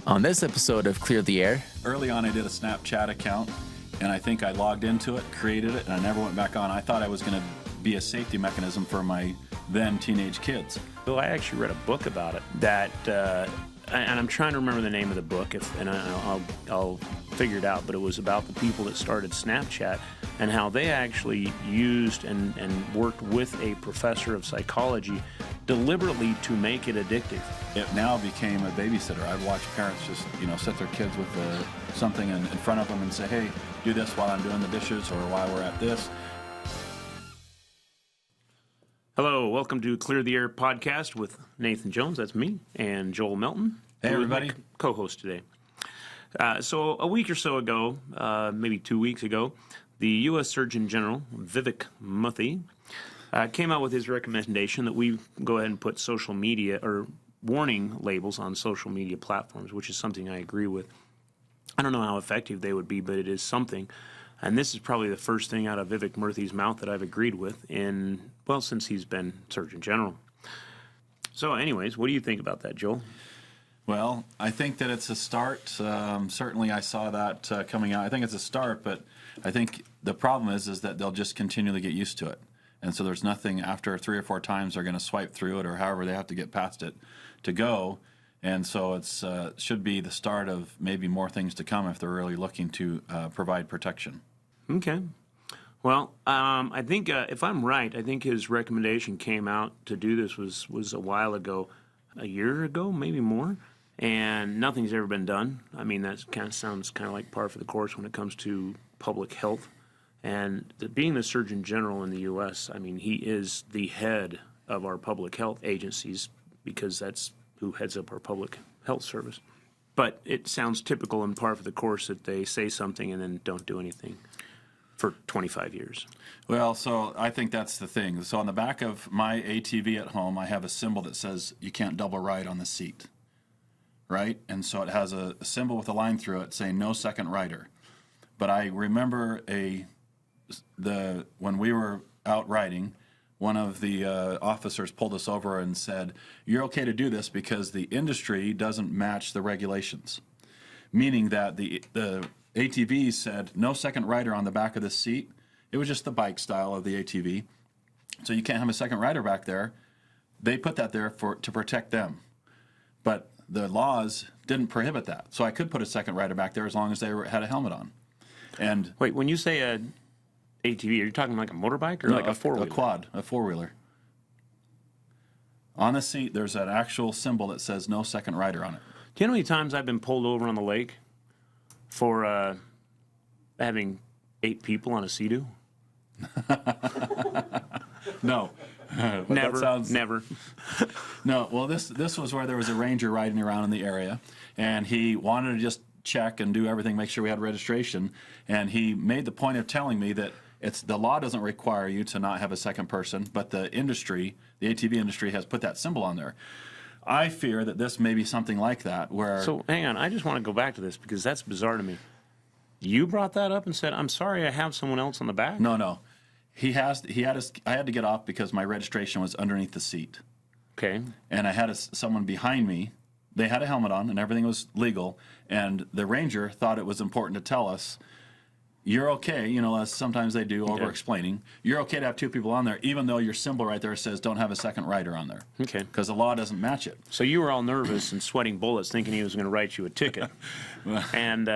On this episode of Clear the Air, Early on, I did a Snapchat account, and I think I logged into it, created it, and I never went back on. I thought I was going to be a safety mechanism for my then teenage kids. Well, I actually read a book about it that, and I'm trying to remember the name of the book, I'll figure it out, but it was about the people that started Snapchat and how they actually used and worked with a professor of psychology deliberately to make it addictive. It now became a babysitter. I'd watch parents just, set their kids with something in front of them and say, hey, do this while I'm doing the dishes or while we're at this. Hello, welcome to Clear the Air podcast with Nathan Jones, that's me, and Joel Melton. Hey, everybody. My co-host today. So a week or so ago, maybe 2 weeks ago, the U.S. Surgeon General, Vivek Murthy, came out with his recommendation that we go ahead and put social media or warning labels on social media platforms, which is something I agree with. I don't know how effective they would be, but it is something. And this is probably the first thing out of Vivek Murthy's mouth that I've agreed with since he's been Surgeon General. So anyways, what do you think about that, Joel? Well, I think that it's a start. Certainly I saw that coming out. I think it's a start, but I think the problem is that they'll just continually get used to it. And so there's nothing after 3 or 4 times they're going to swipe through it or however they have to get past it to go. And so it's should be the start of maybe more things to come if they're really looking to provide protection. Okay. Well, I think if I'm right, I think his recommendation came out to do this was a while ago, a year ago, maybe more, and nothing's ever been done. I mean, that sounds kind of like par for the course when it comes to public health. And being the Surgeon General in the U.S., I mean, he is the head of our public health agencies because that's who heads up our public health service. But it sounds typical and par for the course that they say something and then don't do anything for 25 years. Well, so I think that's the thing. So on the back of my ATV at home, I have a symbol that says you can't double ride on the seat, right? And so it has a symbol with a line through it saying no second rider. But I remember when we were out riding, one of the officers pulled us over and said, you're okay to do this because the industry doesn't match the regulations. Meaning that the ATV said no second rider on the back of the seat. It was just the bike style of the ATV. So you can't have a second rider back there. They put that there to protect them. But the laws didn't prohibit that. So I could put a second rider back there as long as they had a helmet on. And wait, when you say a ATV, are you talking like a motorbike or like a four-wheeler? A quad, a four-wheeler. On the seat, there's an actual symbol that says no second rider on it. Do you know how many times I've been pulled over on the lake for having 8 people on a Sea-Doo? No. Never. No, well, this was where there was a ranger riding around in the area, and he wanted to just check and do everything, make sure we had registration, and he made the point of telling me that the law doesn't require you to not have a second person, but the industry, the ATV industry, has put that symbol on there. I fear that this may be something like that, where... So, hang on, I just want to go back to this, because that's bizarre to me. You brought that up and said, I'm sorry, I have someone else on the back? No. I had to get off because my registration was underneath the seat. Okay. And I had someone behind me. They had a helmet on, and everything was legal, and the ranger thought it was important to tell us, you're okay, as sometimes they do, over-explaining. You're okay to have 2 people on there, even though your symbol right there says don't have a second rider on there. Okay. Because the law doesn't match it. So you were all nervous and sweating bullets thinking he was going to write you a ticket. And,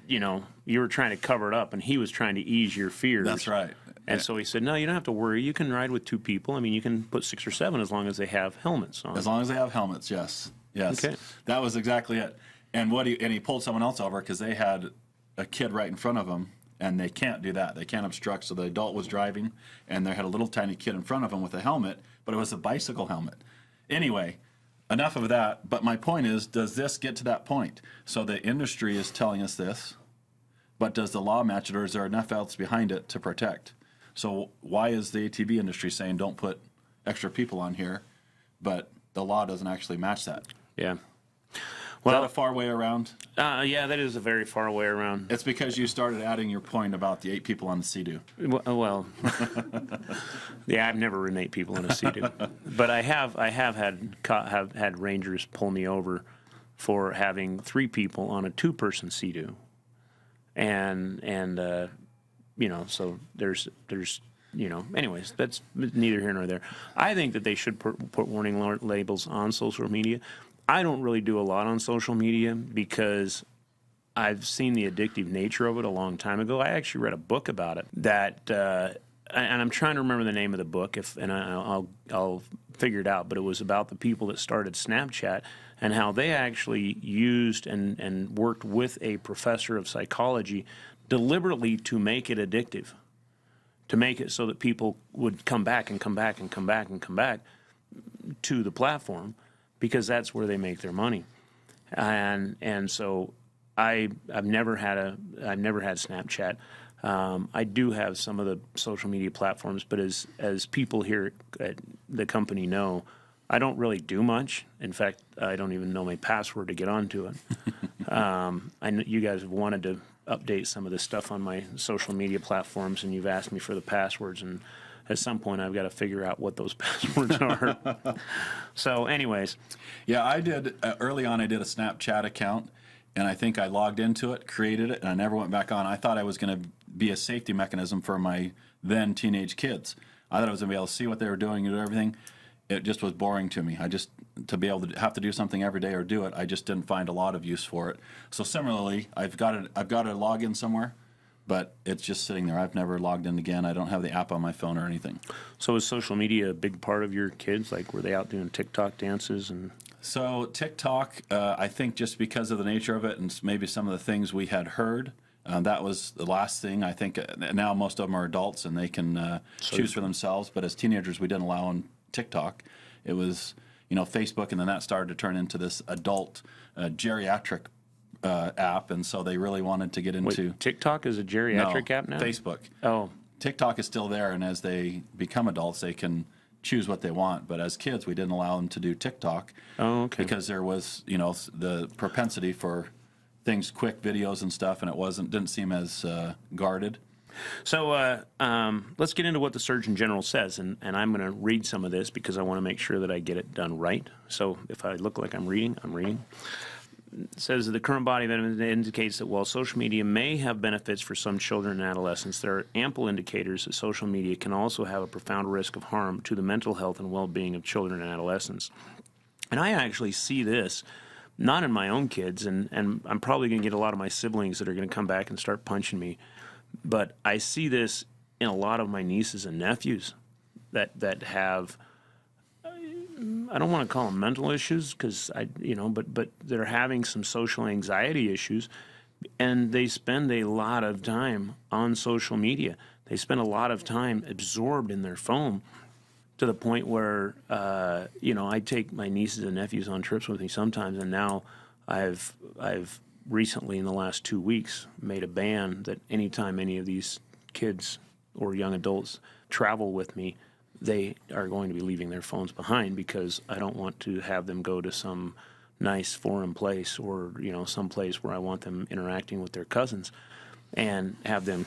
you were trying to cover it up, and he was trying to ease your fears. That's right. And so he said, no, you don't have to worry. You can ride with 2 people. I mean, you can put 6 or 7 as long as they have helmets on. As long as they have helmets, yes. Yes. Okay. That was exactly it. And he pulled someone else over because they had a kid right in front of them, and they can't do that. They can't obstruct. So the adult was driving, and they had a little tiny kid in front of them with a helmet, but it was a bicycle helmet. Anyway, enough of that. But my point is, does this get to that point? So the industry is telling us this, but does the law match it, or is there enough else behind it to protect? So why is the ATV industry saying don't put extra people on here, but the law doesn't actually match that? Yeah. Well, is that a far way around? Yeah, that is a very far way around. It's because you started adding your point about the 8 people on the Sea-Doo. Well, yeah, I've never ridden 8 people on a Sea-Doo, but I have had rangers pull me over for having 3 people on a 2-person Sea-Doo. And so there's anyways, that's neither here nor there. I think that they should put warning labels on social media. I don't really do a lot on social media because I've seen the addictive nature of it a long time ago. I actually read a book about it and I'm trying to remember the name of the book, I'll figure it out, but it was about the people that started Snapchat and how they actually used and worked with a professor of psychology deliberately to make it addictive, to make it so that people would come back and come back and come back and come back to the platform because that's where they make their money. And so I've never had Snapchat. I do have some of the social media platforms, but as people here at the company know, I don't really do much. In fact, I don't even know my password to get onto it. I know you guys have wanted to update some of the stuff on my social media platforms, and you've asked me for the passwords, and at some point I've got to figure out what those passwords are. So anyways. Yeah, I did, early on I did a Snapchat account, and I think I logged into it, created it, and I never went back on. I thought I was going to be a safety mechanism for my then teenage kids. I thought I was going to be able to see what they were doing and do everything. It just was boring to me. To be able to have to do something every day or do it, I just didn't find a lot of use for it. So similarly, I've got a login somewhere, but it's just sitting there. I've never logged in again. I don't have the app on my phone or anything. So is social media a big part of your kids? Like, were they out doing TikTok dances and? So TikTok, I think just because of the nature of it and maybe some of the things we had heard, that was the last thing. I think now most of them are adults and they can choose for themselves. But as teenagers, we didn't allow on TikTok. It was, Facebook, and then that started to turn into this adult geriatric app, and so they really wanted to get into. Wait, TikTok is a geriatric app now? Facebook. Oh. TikTok is still there, and as they become adults, they can choose what they want. But as kids, we didn't allow them to do TikTok. Oh, okay. Because there was, the propensity for things, quick videos and stuff, and didn't seem as guarded. So let's get into what the Surgeon General says, and I'm going to read some of this because I want to make sure that I get it done right. So if I look like I'm reading, I'm reading. It says that the current body of evidence indicates that while social media may have benefits for some children and adolescents, there are ample indicators that social media can also have a profound risk of harm to the mental health and well-being of children and adolescents. And I actually see this not in my own kids, and I'm probably going to get a lot of my siblings that are going to come back and start punching me, but I see this in a lot of my nieces and nephews that have, I don't want to call them mental issues because but they're having some social anxiety issues, and they spend a lot of time on social media. They spend a lot of time absorbed in their phone to the point where, I take my nieces and nephews on trips with me sometimes, and now I've recently, in the last 2 weeks, made a ban that anytime any of these kids or young adults travel with me, they are going to be leaving their phones behind because I don't want to have them go to some nice foreign place or, some place where I want them interacting with their cousins and have them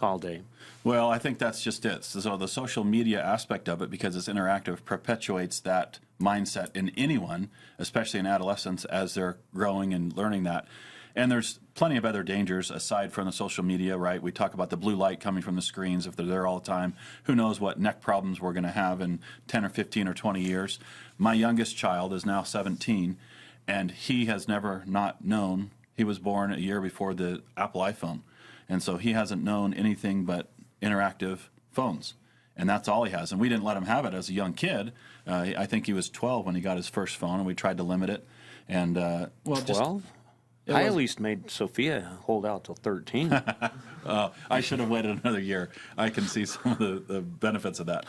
all day. Well, I think that's just it. So the social media aspect of it, because it's interactive, perpetuates that mindset in anyone, especially in adolescents, as they're growing and learning that. And there's plenty of other dangers aside from the social media, right? We talk about the blue light coming from the screens. If they're there all the time, who knows what neck problems we're going to have in 10 or 15 or 20 years. My youngest child is now 17, and he has never not known. He was born a year before the Apple iPhone. And so he hasn't known anything but interactive phones. And that's all he has. And we didn't let him have it as a young kid. I think he was 12 when he got his first phone, and we tried to limit it. And 12? I at least made Sophia hold out till 13. I should have waited another year. I can see some of the benefits of that.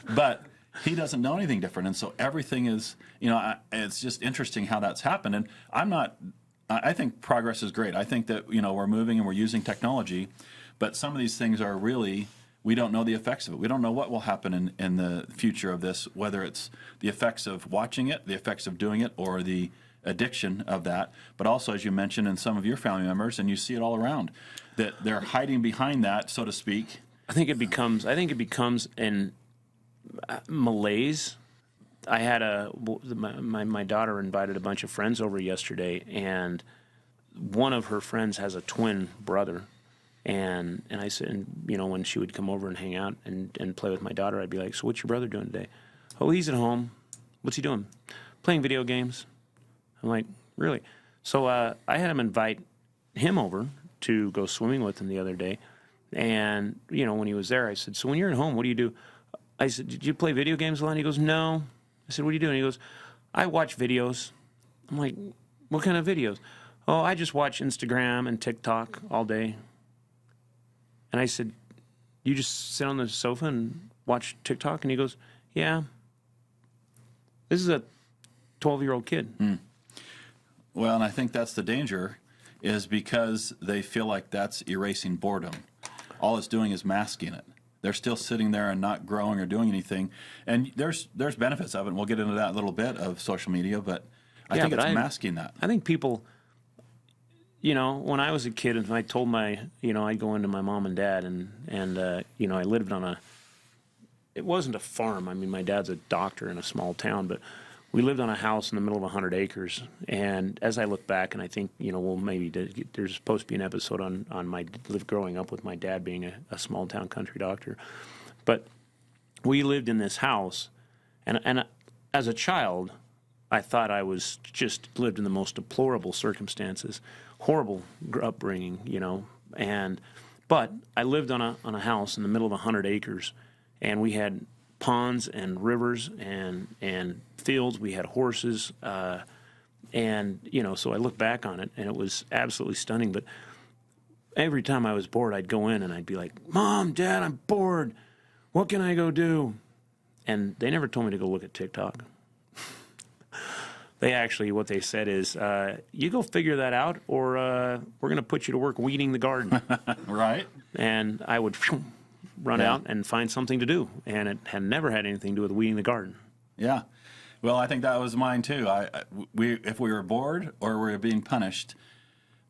But he doesn't know anything different. And so everything is, it's just interesting how that's happened. And I think progress is great. I think that, we're moving and we're using technology, but some of these things are really, we don't know the effects of it. We don't know what will happen in the future of this, whether it's the effects of watching it, the effects of doing it, or the addiction of that. But also, as you mentioned, in some of your family members, and you see it all around, that they're hiding behind that, so to speak. I think it becomes an malaise I had my daughter invited a bunch of friends over yesterday, and one of her friends has a twin brother. And I said, and, you know, when she would come over and hang out and play with my daughter, I'd be like, so what's your brother doing today? Oh, he's at home. What's he doing? Playing video games. I'm like, really? So I had him invite him over to go swimming with him the other day. And, you know, when he was there, I said, so when you're at home, what do you do? I said, did you play video games a lot? And he goes, no. I said, what are you doing? He goes, I watch videos. I'm like, what kind of videos? Oh, I just watch Instagram and TikTok all day. And I said, you just sit on the sofa and watch TikTok? And he goes, yeah. This is a 12-year-old kid. Mm. Well, and I think that's the danger, is because they feel like that's erasing boredom. All it's doing is masking it. They're still sitting there and not growing or doing anything. And there's benefits of it, and we'll get into that a little bit of social media, but I think it's masking that. I think people, you know, when I was a kid and I told I'd go into my mom and dad and you know, I lived on it wasn't a farm. I mean, my dad's a doctor in a small town, but we lived on a house in the middle of 100 acres. And as I look back, and I think, you know, well, maybe there's supposed to be an episode on my growing up with my dad being a small town country doctor. But we lived in this house, and as a child, I thought I was just lived in the most deplorable circumstances, horrible upbringing, you know. But I lived on a house in the middle of 100 acres, and we had ponds and rivers and fields. We had horses, and you know. So I look back on it, and it was absolutely stunning. But every time I was bored, I'd go in and I'd be like, "Mom, Dad, I'm bored. What can I go do?" And they never told me to go look at TikTok. They actually, what they said is, you go figure that out, or we're going to put you to work weeding the garden. Right. And I would run out and find something to do. And it had never had anything to do with weeding the garden. Yeah. Well, I think that was mine too. If we were bored or we were being punished,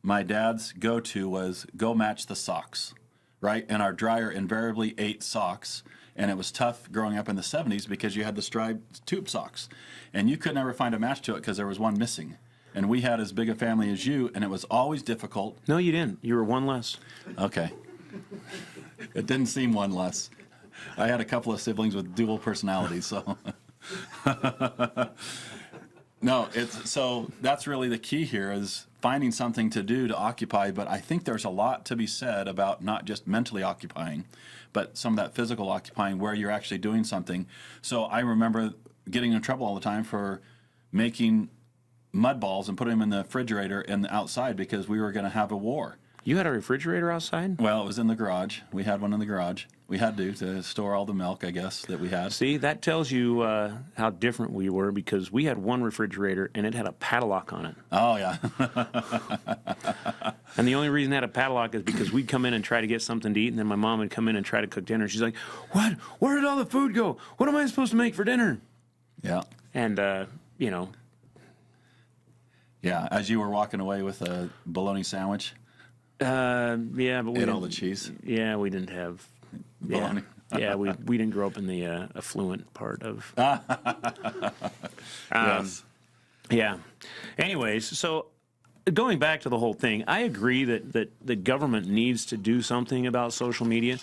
my dad's go-to was go match the socks, right? And our dryer invariably ate socks. And it was tough growing up in the 70s because you had the striped tube socks. And you could never find a match to it because there was one missing. And we had as big a family as you, and it was always difficult. No, you didn't. You were one less. Okay. It didn't seem one less. I had a couple of siblings with dual personalities, so. No, so that's really the key here, is finding something to do to occupy. But I think there's a lot to be said about not just mentally occupying, but some of that physical occupying where you're actually doing something. So I remember getting in trouble all the time for making mud balls and putting them in the refrigerator and outside because we were going to have a war. You had a refrigerator outside? Well, it was in the garage. We had one in the garage. We had to store all the milk, I guess, that we had. See, that tells you how different we were, because we had one refrigerator and it had a padlock on it. Oh, yeah. And the only reason it had a padlock is because we'd come in and try to get something to eat, and then my mom would come in and try to cook dinner. She's like, "What? Where did all the food go? What am I supposed to make for dinner?" Yeah. And, you know. Yeah, as you were walking away with a bologna sandwich. Yeah, but we ate all the cheese. Yeah, we didn't have bologna. Yeah, we didn't grow up in the affluent part of. Yes. Yeah. Anyways, so going back to the whole thing, I agree that the government needs to do something about social media.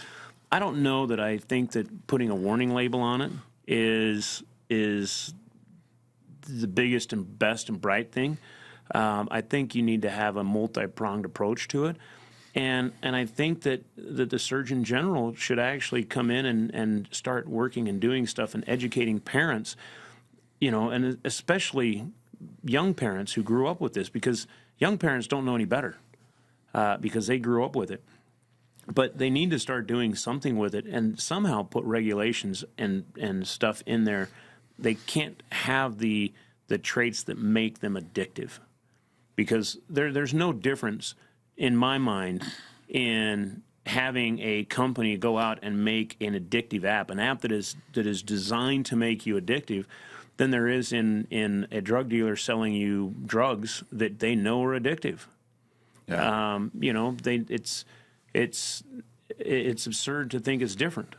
I don't know that I think that putting a warning label on it is the biggest and best and bright thing. I think you need to have a multi-pronged approach to it. And I think that the Surgeon General should actually come in and start working and doing stuff and educating parents, you know, and especially young parents who grew up with this, because young parents don't know any better because they grew up with it. But they need to start doing something with it and somehow put regulations and stuff in there. They can't have the traits that make them addictive. Because there's no difference, in my mind, in having a company go out and make an addictive app, an app that is designed to make you addictive, than there is in a drug dealer selling you drugs that they know are addictive. Yeah. You know, it's absurd to think it's different.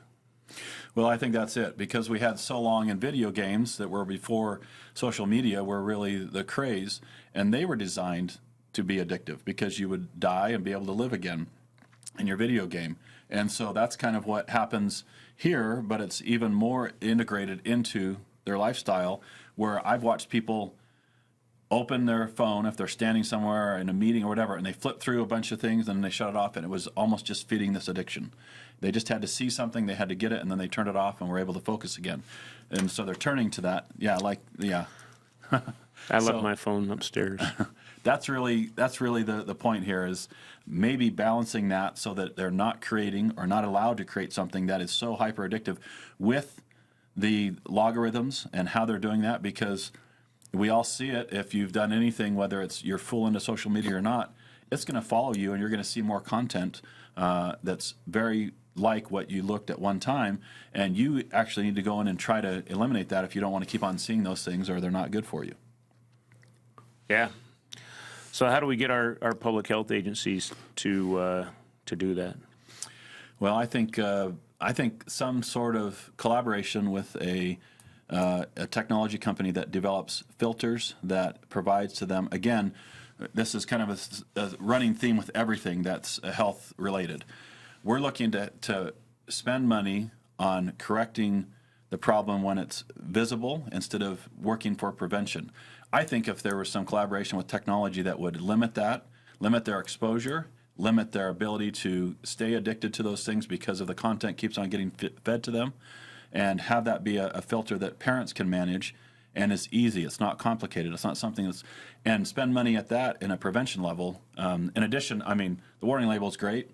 Well, I think that's it, because we had so long in video games that were before social media were really the craze, and they were designed to be addictive because you would die and be able to live again in your video game. And so that's kind of what happens here, but it's even more integrated into their lifestyle, where I've watched people open their phone if they're standing somewhere in a meeting or whatever, and they flip through a bunch of things and they shut it off, and it was almost just feeding this addiction. They just had to see something, they had to get it, and then they turned it off and were able to focus again. And so they're turning to that. Yeah. I left my phone upstairs. That's really the point here, is maybe balancing that so that they're not creating or not allowed to create something that is so hyper addictive with the logarithms and how they're doing that, because we all see it. If you've done anything, whether it's you're full into social media or not, it's going to follow you, and you're going to see more content that's very like what you looked at one time, and you actually need to go in and try to eliminate that if you don't want to keep on seeing those things, or they're not good for you. Yeah. So how do we get our public health agencies to do that? Well, I think some sort of collaboration with a technology company that develops filters that provides to them. Again, this is kind of a running theme with everything that's health related. We're looking to spend money on correcting the problem when it's visible instead of working for prevention. I think if there was some collaboration with technology that would limit their exposure, limit their ability to stay addicted to those things because of the content keeps on getting fed to them, and have that be a filter that parents can manage, and is easy. It's not complicated. It's not something that's, and spend money at that in a prevention level. In addition, I mean, the warning label is great,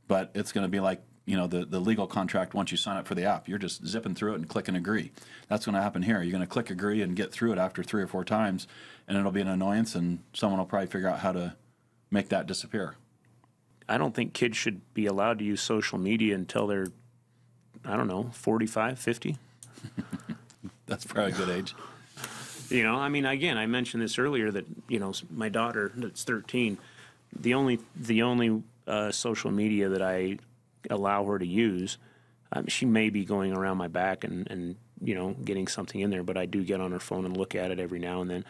but it's going to be like, the legal contract once you sign up for the app. You're just zipping through it and clicking agree. That's going to happen here. You're going to click agree and get through it after 3 or 4 times, and it'll be an annoyance, and someone will probably figure out how to make that disappear. I don't think kids should be allowed to use social media until they're, 45, 50. That's probably a good age. Again, I mentioned this earlier that, my daughter that's 13, the only social media that I allow her to use, she may be going around my back and getting something in there, but I do get on her phone and look at it every now and then.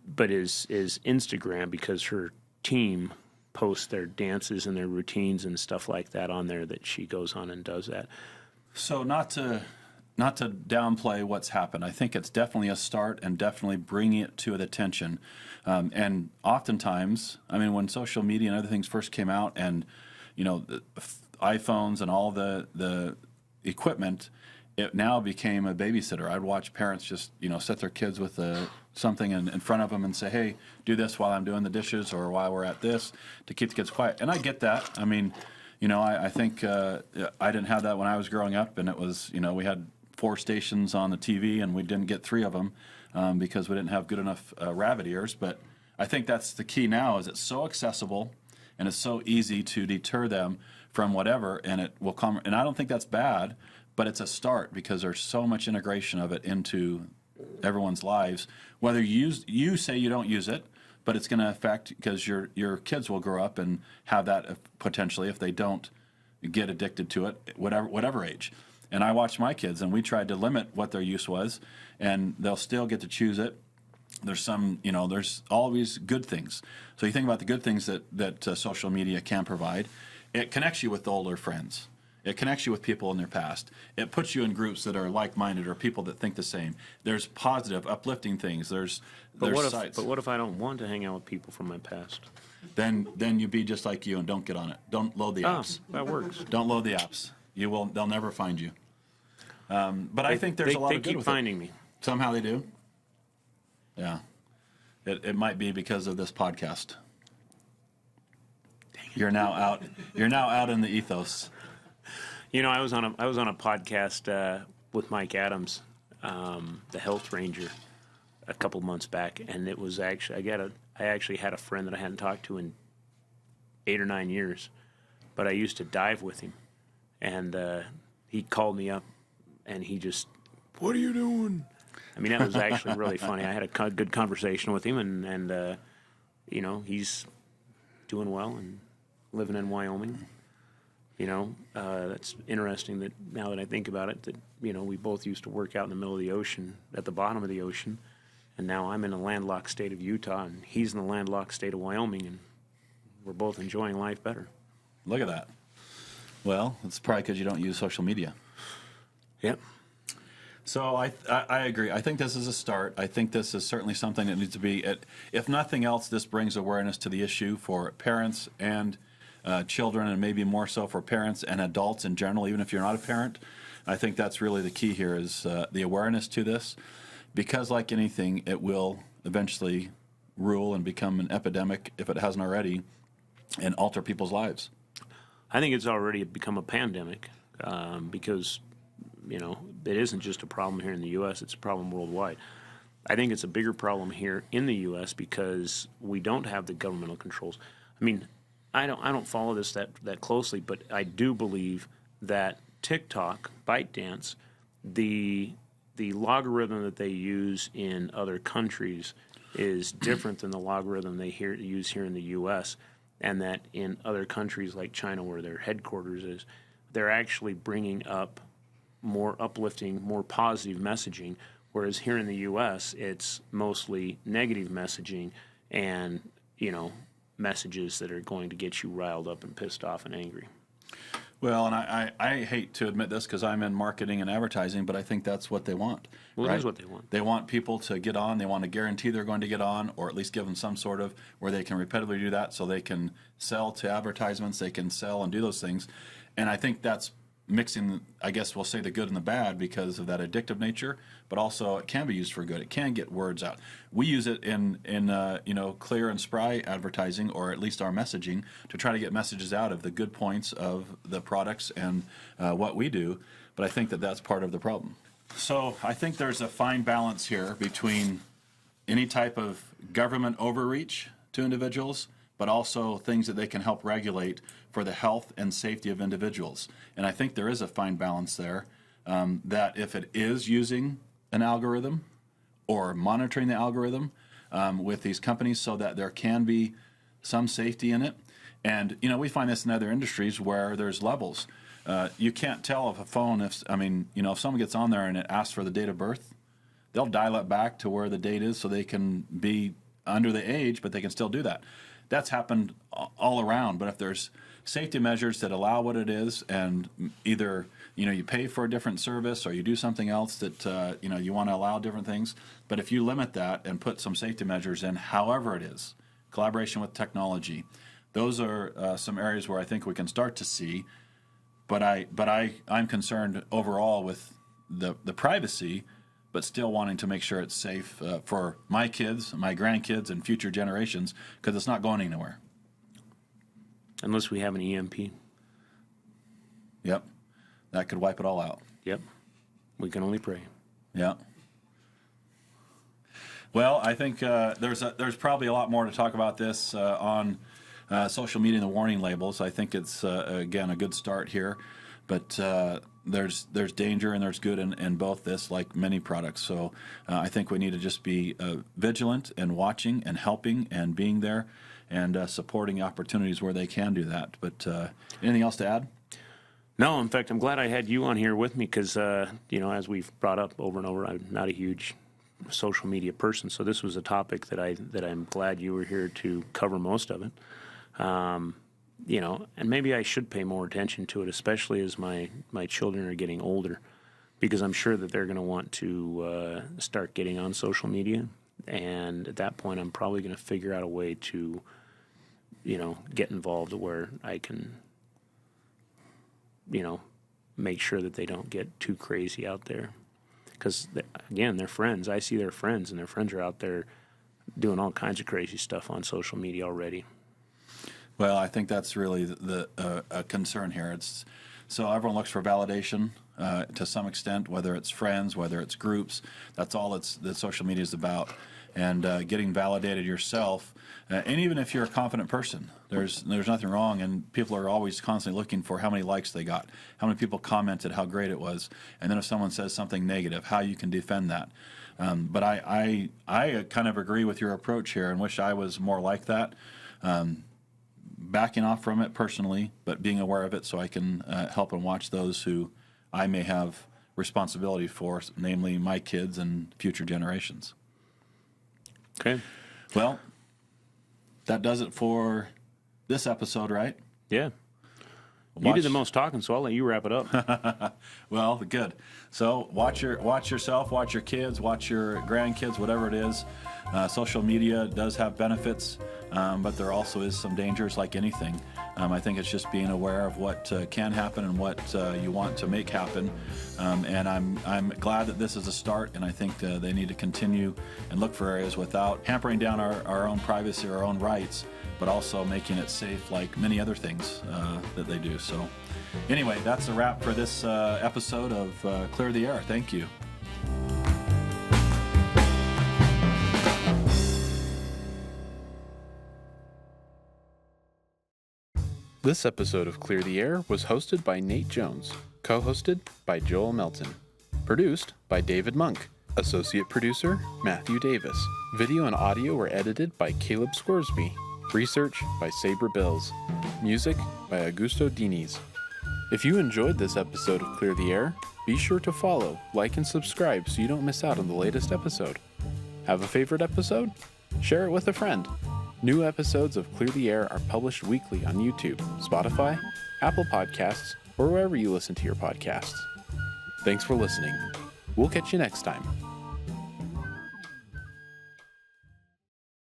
But is Instagram, because her team posts their dances and their routines and stuff like that on there, that she goes on and does that. So not to downplay what's happened, I think it's definitely a start, and definitely bringing it to attention. And oftentimes, when social media and other things first came out, and the iPhones and all the equipment, it now became a babysitter. I'd watch parents just set their kids with something in front of them and say, hey, do this while I'm doing the dishes, or while we're at this, to keep the kids quiet. And I get that. I think I didn't have that when I was growing up, and it was, we had 4 stations on the TV, and we didn't get 3 of them because we didn't have good enough rabbit ears. But I think that's the key now, is it's so accessible and it's so easy to deter them from whatever, and it will come. And I don't think that's bad, but it's a start, because there's so much integration of it into everyone's lives. Whether you say you don't use it, but it's going to affect, because your kids will grow up and have that potentially if they don't get addicted to it, whatever age. And I watched my kids, and we tried to limit what their use was, and they'll still get to choose it. There's there's always good things. So you think about the good things that social media can provide. It connects you with older friends. It connects you with people in their past. It puts you in groups that are like-minded, or people that think the same. There's positive, uplifting things. There's sites. But what if I don't want to hang out with people from my past? Then you be just like you, and don't get on it. Don't load the apps. That works. Don't load the apps. They'll never find you. But I think there's a lot of good with it. They keep finding me. Somehow they do. Yeah. It might be because of this podcast. You're now out in the ethos. I was on a podcast with Mike Adams, the health ranger, a couple months back, and it was actually I actually had a friend that I hadn't talked to in 8 or 9 years, but I used to dive with him, and he called me up, and he just, "What are you doing?" That was actually really funny. I had a good conversation with him, and he's doing well and living in Wyoming. That's interesting that now that I think about it, that, we both used to work out in the middle of the ocean, at the bottom of the ocean, and now I'm in a landlocked state of Utah, and he's in the landlocked state of Wyoming, and we're both enjoying life better. Look at that. Well, it's probably because you don't use social media. Yep. So I agree. I think this is a start. I think this is certainly something that needs to be, if nothing else, this brings awareness to the issue for parents and children, and maybe more so for parents and adults in general, even if you're not a parent. I think that's really the key here is the awareness to this, because like anything, it will eventually rule and become an epidemic, if it hasn't already, and alter people's lives. I think it's already become a pandemic because, it isn't just a problem here in the U.S., it's a problem worldwide. I think it's a bigger problem here in the U.S. because we don't have the governmental controls. I mean, I don't follow this that closely, but I do believe that TikTok, ByteDance, the logarithm that they use in other countries is different than the logarithm they use here in the U.S., and that in other countries like China, where their headquarters is, they're actually bringing up more uplifting, more positive messaging, whereas here in the U.S., it's mostly negative messaging and, messages that are going to get you riled up and pissed off and angry. Well, and I hate to admit this because I'm in marketing and advertising, but I think that's what they want. Well, right? That is what they want. They want people to get on. They want to guarantee they're going to get on, or at least give them some sort of where they can repetitively do that so they can sell to advertisements, they can sell and do those things. And I think that's mixing, I guess we'll say, the good and the bad because of that addictive nature, but also it can be used for good. It can get words out. We use it in clear and spry advertising, or at least our messaging, to try to get messages out of the good points of the products and what we do. But I think that that's part of the problem. So I think there's a fine balance here between any type of government overreach to individuals, but also things that they can help regulate for the health and safety of individuals. And I think there is a fine balance there, that if it is using an algorithm or monitoring the algorithm with these companies so that there can be some safety in it. And, we find this in other industries where there's levels. You can't tell if a phone, if someone gets on there and it asks for the date of birth, they'll dial it back to where the date is so they can be under the age, but they can still do that. That's happened all around. But if there's safety measures that allow what it is, and either you pay for a different service or you do something else that you want to allow different things. But if you limit that and put some safety measures in, however it is, collaboration with technology, those are some areas where I think we can start to see. But I'm concerned overall with the privacy, but still wanting to make sure it's safe for my kids, my grandkids, and future generations, because it's not going anywhere. Unless we have an EMP. Yep. That could wipe it all out. Yep. We can only pray. Yeah. Well, I think there's probably a lot more to talk about this on social media and the warning labels. I think it's, again, a good start here. But there's danger and there's good in both this, like many products. So I think we need to just be vigilant and watching and helping and being there and supporting opportunities where they can do that. But anything else to add? No, in fact, I'm glad I had you on here with me because, as we've brought up over and over, I'm not a huge social media person. So this was a topic that I'm glad you were here to cover most of it. And maybe I should pay more attention to it, especially as my children are getting older, because I'm sure that they're going to want to start getting on social media. And at that point, I'm probably going to figure out a way to, get involved where I can, make sure that they don't get too crazy out there. Because, again, they're friends. I see their friends, and their friends are out there doing all kinds of crazy stuff on social media already. Well, I think that's really a concern here. So everyone looks for validation to some extent, whether it's friends, whether it's groups. That's all that social media is about. And getting validated yourself, and even if you're a confident person, there's nothing wrong. And people are always constantly looking for how many likes they got, how many people commented how great it was, and then if someone says something negative, how you can defend that. But I kind of agree with your approach here and wish I was more like that. backing off from it personally, but being aware of it so I can help and watch those who I may have responsibility for, namely my kids and future generations. Okay. Well, that does it for this episode, right? Yeah. You did the most talking, so I'll let you wrap it up. Well, good. So watch yourself, watch your kids, watch your grandkids, whatever it is. Social media does have benefits, but there also is some dangers like anything. I think it's just being aware of what can happen and what you want to make happen. And I'm glad that this is a start, and I think they need to continue and look for areas without hampering down our own privacy, our own rights, but also making it safe like many other things that they do. So anyway, that's a wrap for this episode of Clear the Air. Thank you. This episode of Clear the Air was hosted by Nate Jones, co-hosted by Joel Melton, produced by David Monk, associate producer Matthew Davis. Video and audio were edited by Caleb Scoresby. Research by Sabre Bills. Music by Augusto Diniz. If you enjoyed this episode of Clear the Air, be sure to follow, like, and subscribe so you don't miss out on the latest episode. Have a favorite episode? Share it with a friend. New episodes of Clear the Air are published weekly on YouTube, Spotify, Apple Podcasts, or wherever you listen to your podcasts. Thanks for listening. We'll catch you next time.